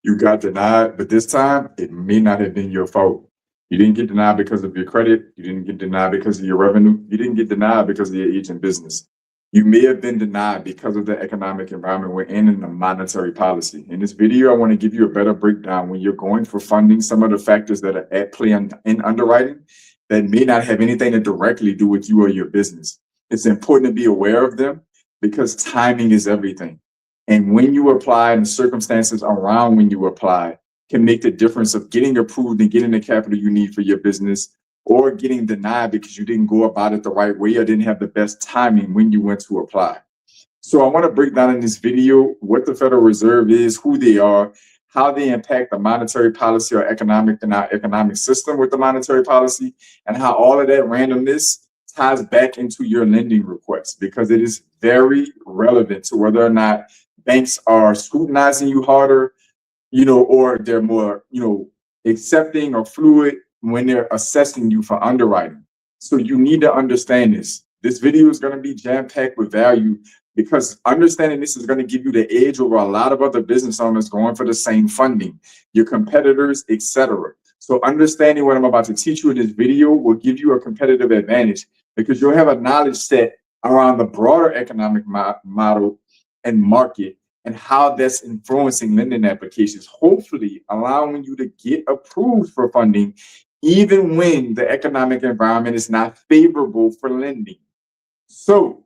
You got denied, but this time it may not have been your fault. You didn't get denied because of your credit. You didn't get denied because of your revenue. You didn't get denied because of your age in business. You may have been denied because of the economic environment we're in and the monetary policy. In this video, I want to give you a better breakdown when you're going for funding, some of the factors that are at play in underwriting that may not have anything to directly do with you or your business. It's important to be aware of them because timing is everything. And when you apply and the circumstances around when you apply can make the difference of getting approved and getting the capital you need for your business or getting denied because you didn't go about it the right way or didn't have the best timing when you went to apply. So I want to break down in this video what the Federal Reserve is, who they are, how they impact the monetary policy or economic system with the monetary policy, and how all of that randomness ties back into your lending request, because it is very relevant to whether or not banks are scrutinizing you harder, or they're more, accepting or fluid when they're assessing you for underwriting. So you need to understand this. This video is going to be jam-packed with value because understanding this is going to give you the edge over a lot of other business owners going for the same funding, your competitors, etc. So understanding what I'm about to teach you in this video will give you a competitive advantage because you'll have a knowledge set around the broader economic model and market and how that's influencing lending applications, hopefully allowing you to get approved for funding even when the economic environment is not favorable for lending. So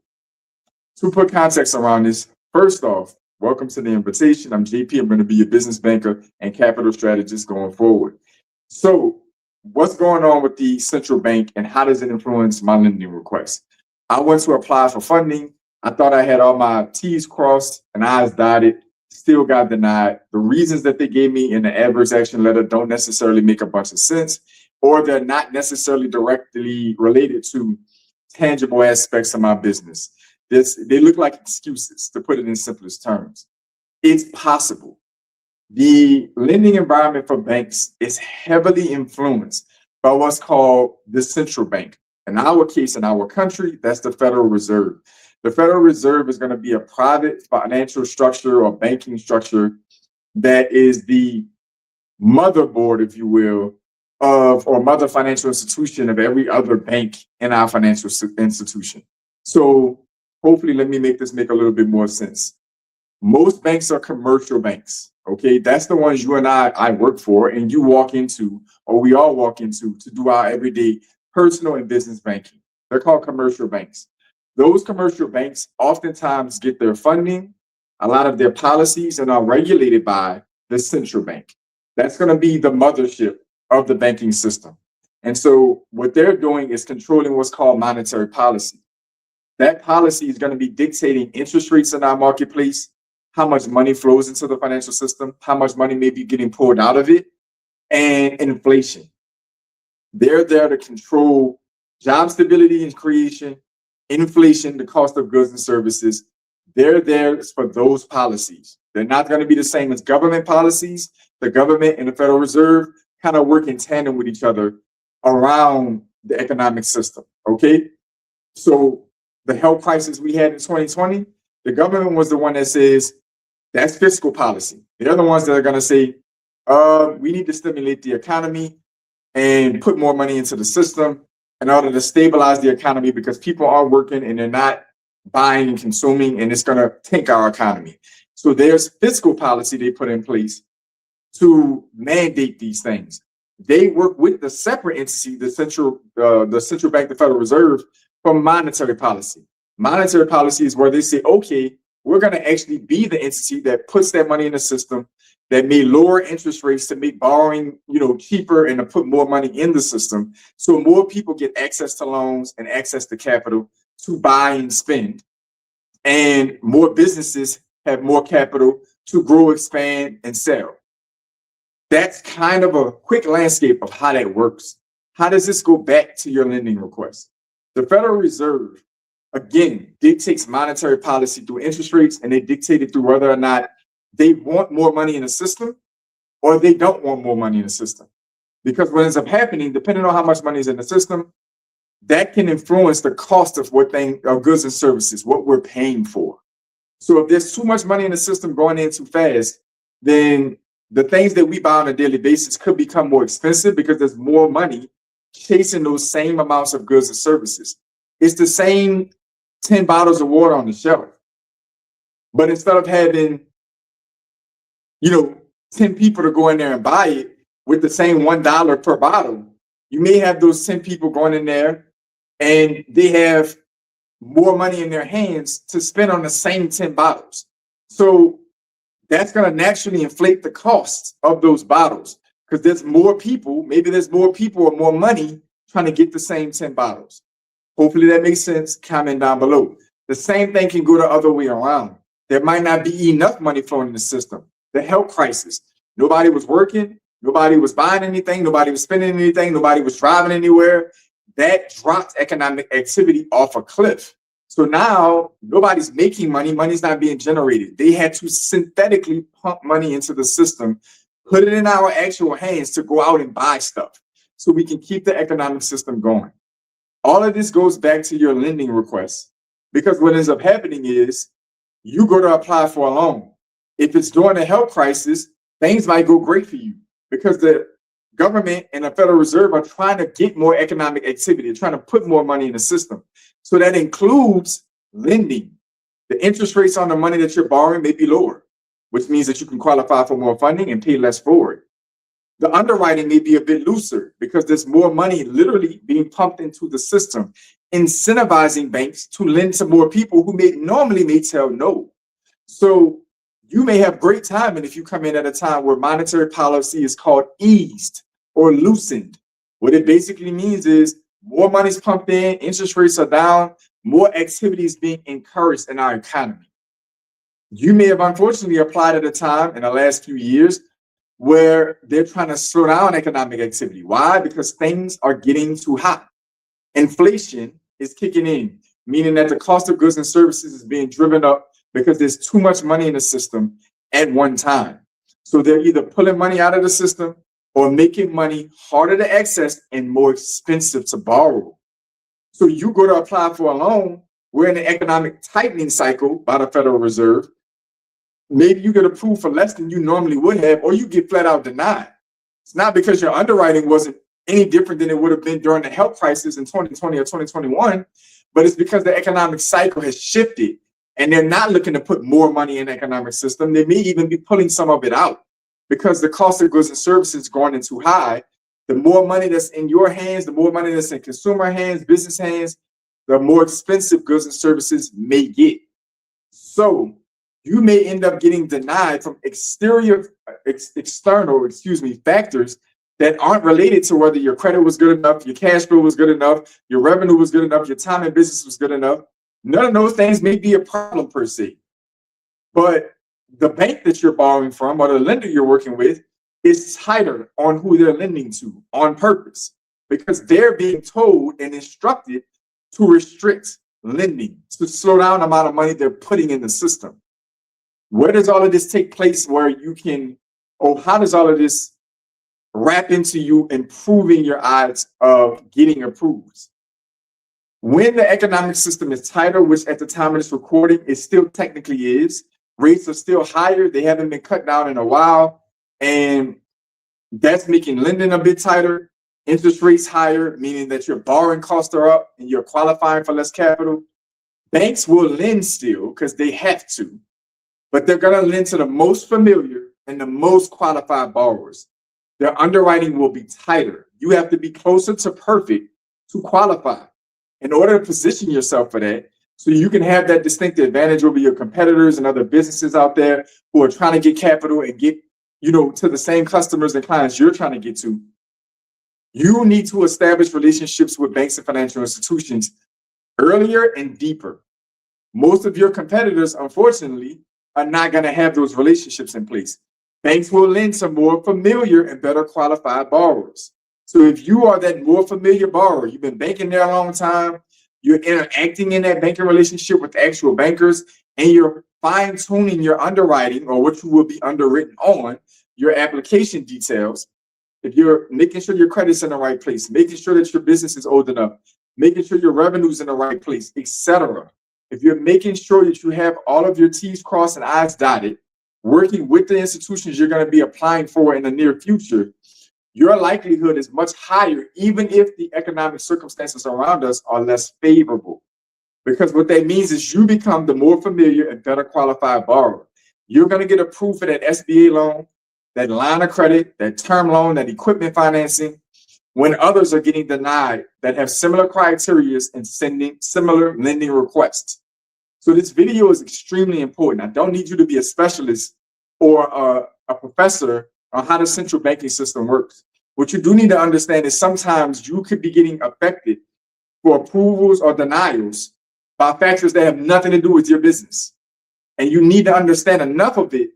to put context around this, first off, welcome to the invitation. I'm JP. I'm going to be your business banker and capital strategist going forward. So what's going on with the central bank and how does it influence my lending request? I went to apply for funding. I thought I had all my T's crossed and I's dotted, still got denied. The reasons that they gave me in the adverse action letter don't necessarily make a bunch of sense, or they're not necessarily directly related to tangible aspects of my business. They look like excuses, to put it in simplest terms. It's possible. The lending environment for banks is heavily influenced by what's called the central bank. In our case, in our country, that's the Federal Reserve. The Federal Reserve is going to be a private financial structure or banking structure that is the motherboard, if you will, or mother financial institution of every other bank in our financial institution. So hopefully, let me make this make a little bit more sense. Most banks are commercial banks. Okay, that's the ones you and I work for, and you walk into, or we all walk into, to do our everyday personal and business banking. They're called commercial banks. Those commercial banks oftentimes get their funding, a lot of their policies, and are regulated by the central bank. That's going to be the mothership of the banking system. And so what they're doing is controlling what's called monetary policy. That policy is going to be dictating interest rates in our marketplace, how much money flows into the financial system, how much money may be getting pulled out of it, and inflation. They're there to control job stability and creation, inflation, the cost of goods and services. They're there for those policies. They're not going to be the same as government policies. The government and the Federal Reserve kind of work in tandem with each other around the economic system, okay? So the health crisis we had in 2020, the government was the one that says, that's fiscal policy. They're the ones that are going to say, we need to stimulate the economy and put more money into the system in order to stabilize the economy because people are working and they're not buying and consuming, and it's going to tank our economy. So there's fiscal policy they put in place to mandate these things. They work with the separate entity, the central bank, the Federal Reserve, for monetary policy. Monetary policy is where they say, okay, we're going to actually be the entity that puts that money in the system, that may lower interest rates to make borrowing, cheaper and to put more money in the system. So more people get access to loans and access to capital to buy and spend. And more businesses have more capital to grow, expand, and sell. That's kind of a quick landscape of how that works. How does this go back to your lending request? The Federal Reserve, again, dictates monetary policy through interest rates, and they dictate it through whether or not they want more money in the system or they don't want more money in the system. Because what ends up happening, depending on how much money is in the system, that can influence the cost of goods and services, what we're paying for. So if there's too much money in the system going in too fast, then the things that we buy on a daily basis could become more expensive because there's more money chasing those same amounts of goods and services. It's the same 10 bottles of water on the shelf. But instead of having, 10 people to go in there and buy it with the same $1 per bottle, you may have those 10 people going in there and they have more money in their hands to spend on the same 10 bottles. So that's going to naturally inflate the cost of those bottles because there's more people, maybe there's more people or more money trying to get the same 10 bottles. Hopefully that makes sense. Comment down below. The same thing can go the other way around. There might not be enough money flowing in the system. The health crisis. Nobody was working. Nobody was buying anything. Nobody was spending anything. Nobody was driving anywhere. That dropped economic activity off a cliff. So now nobody's making money. Money's not being generated. They had to synthetically pump money into the system, put it in our actual hands to go out and buy stuff so we can keep the economic system going. All of this goes back to your lending requests because what ends up happening is you go to apply for a loan. If it's during a health crisis, things might go great for you because the government and the Federal Reserve are trying to get more economic activity, trying to put more money in the system. So that includes lending. The interest rates on the money that you're borrowing may be lower, which means that you can qualify for more funding and pay less for it. The underwriting may be a bit looser because there's more money literally being pumped into the system, incentivizing banks to lend to more people who normally may tell no. So you may have great timing if you come in at a time where monetary policy is called eased or loosened. What it basically means is more money's pumped in, interest rates are down, more activity is being encouraged in our economy. You may have unfortunately applied at a time in the last few years where they're trying to slow down economic activity. Why? Because things are getting too hot. Inflation is kicking in, meaning that the cost of goods and services is being driven up because there's too much money in the system at one time. So they're either pulling money out of the system or making money harder to access and more expensive to borrow. So you go to apply for a loan, we're in an economic tightening cycle by the Federal Reserve. Maybe you get approved for less than you normally would have, or you get flat out denied. It's not because your underwriting wasn't any different than it would have been during the health crisis in 2020 or 2021, but it's because the economic cycle has shifted and they're not looking to put more money in the economic system. They may even be pulling some of it out because the cost of goods and services is going in too high. The more money that's in your hands, the more money that's in consumer hands, business hands, the more expensive goods and services may get. So you may end up getting denied from external factors that aren't related to whether your credit was good enough, your cash flow was good enough, your revenue was good enough, your time in business was good enough. None of those things may be a problem per se. But the bank that you're borrowing from or the lender you're working with is tighter on who they're lending to on purpose because they're being told and instructed to restrict lending, to slow down the amount of money they're putting in the system. Where does all of this take place where you can, or how does all of this wrap into you improving your odds of getting approved? When the economic system is tighter, which at the time of this recording, it still technically is, rates are still higher. They haven't been cut down in a while. And that's making lending a bit tighter. Interest rates higher, meaning that your borrowing costs are up and you're qualifying for less capital. Banks will lend still because they have to, but they're going to lend to the most familiar and the most qualified borrowers. Their underwriting will be tighter. You have to be closer to perfect to qualify in order to position yourself for that so you can have that distinct advantage over your competitors and other businesses out there who are trying to get capital and get, to the same customers and clients you're trying to get to. You need to establish relationships with banks and financial institutions earlier and deeper. Most of your competitors, unfortunately, are not going to have those relationships in place. Banks will lend to more familiar and better qualified borrowers. So if you are that more familiar borrower, you've been banking there a long time, you're interacting in that banking relationship with actual bankers, and you're fine-tuning your underwriting or what you will be underwritten on, your application details. If you're making sure your credit's in the right place, making sure that your business is old enough, making sure your revenue's in the right place, etc. If you're making sure that you have all of your T's crossed and I's dotted, working with the institutions you're going to be applying for in the near future, your likelihood is much higher, even if the economic circumstances around us are less favorable. Because what that means is you become the more familiar and better qualified borrower. You're going to get approved for that SBA loan, that line of credit, that term loan, that equipment financing, when others are getting denied that have similar criteria and sending similar lending requests. So this video is extremely important. I don't need you to be a specialist or a professor on how the central banking system works. What you do need to understand is sometimes you could be getting affected for approvals or denials by factors that have nothing to do with your business. And you need to understand enough of it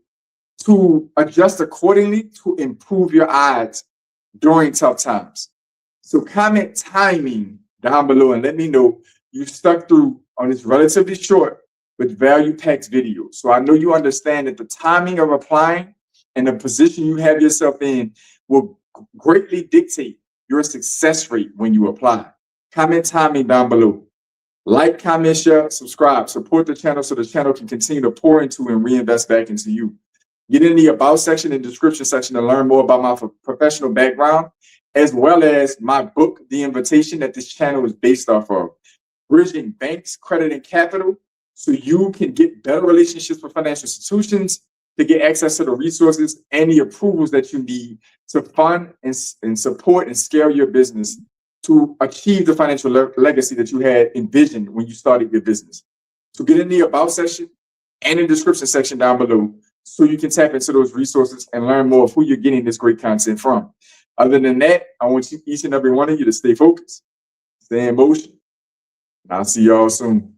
to adjust accordingly to improve your odds during tough times. So comment timing down below and let me know you stuck through on this relatively short but value-packed video. So I know you understand that the timing of applying and the position you have yourself in will greatly dictate your success rate when you apply. Comment timing down below. Like, comment, share, subscribe. Support the channel so the channel can continue to pour into and reinvest back into you. Get in the About section and description section to learn more about my professional background, as well as my book, The Invitation, that this channel is based off of. Bridging banks, credit, and capital so you can get better relationships with financial institutions, to get access to the resources and the approvals that you need to fund and support and scale your business to achieve the financial legacy that you had envisioned when you started your business. So get in the About section and in the description section down below so you can tap into those resources and learn more of who you're getting this great content from. Other than that, I want each and every one of you to stay focused, stay in motion, and I'll see y'all soon.